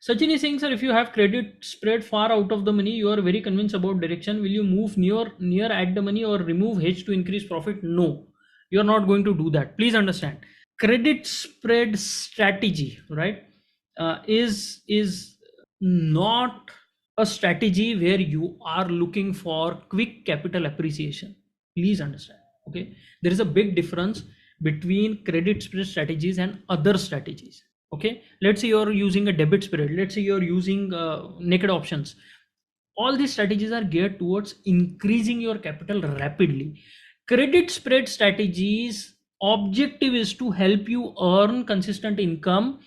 Sachin is saying, sir, if you have credit spread far out of the money, you are very convinced about direction. Will you move near at the money or remove hedge to increase profit? No, you are not going to do that. Please understand. Credit spread strategy, right, is not a strategy where you are looking for quick capital appreciation. Please understand. Okay, there is a big difference between credit spread strategies and other strategies. Okay, let's say you're using a debit spread, let's say you're using naked options. All these strategies are geared towards increasing your capital rapidly. Credit spread strategies objective is to help you earn consistent income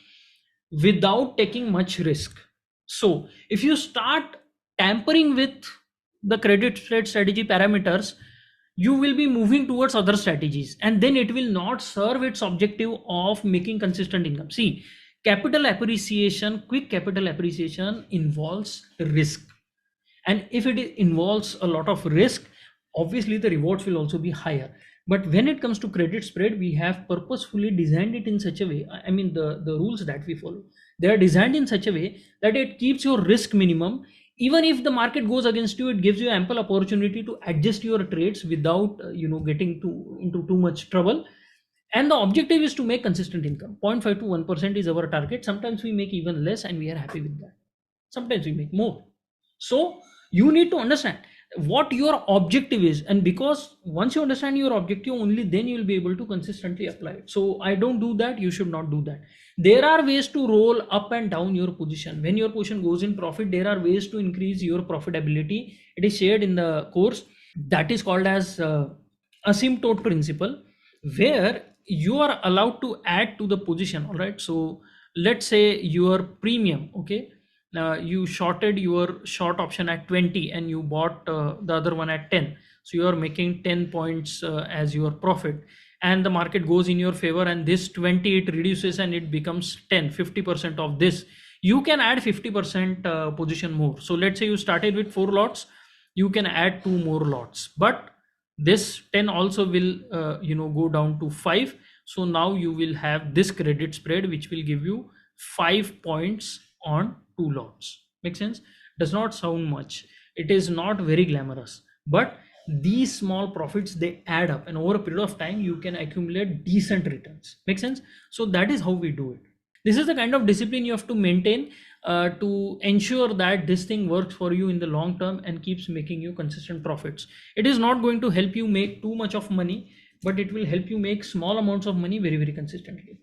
without taking much risk. So if you start tampering with the credit spread strategy parameters, you will be moving towards other strategies, and then it will not serve its objective of making consistent income. See, capital appreciation, quick capital appreciation involves risk, and if it involves a lot of risk, obviously the rewards will also be higher. But when it comes to credit spread, we have purposefully designed it in such a way, I mean, the rules that we follow, they are designed in such a way that it keeps your risk minimum. Even if the market goes against you, it gives you ample opportunity to adjust your trades without getting into too much trouble. And the objective is to make consistent income. 0.5 to 1% is our target. Sometimes we make even less and we are happy with that. Sometimes we make more. So you need to understand what your objective is, and because once you understand your objective, only then you will be able to consistently apply it. So I don't do that, you should not do that. There are ways to roll up and down your position. When your position goes in profit, there are ways to increase your profitability. It is shared in the course, that is called as asymptote principle, where you are allowed to add to the position. All right, so let's say your premium, okay, you shorted your short option at 20 and you bought the other one at 10, so you are making 10 points as your profit, and the market goes in your favor, and this 20 it reduces and it becomes 10, 50% of this. You can add 50% position more. So let's say you started with 4 lots, you can add 2 more lots, but this 10 also will go down to 5. So now you will have this credit spread which will give you 5 points on 2 lots. Make sense? Does not sound much, it is not very glamorous, but these small profits, they add up, and over a period of time you can accumulate decent returns. Make sense? So that is how we do it. This is the kind of discipline you have to maintain to ensure that this thing works for you in the long term and keeps making you consistent profits. It is not going to help you make too much of money, but it will help you make small amounts of money very, very consistently.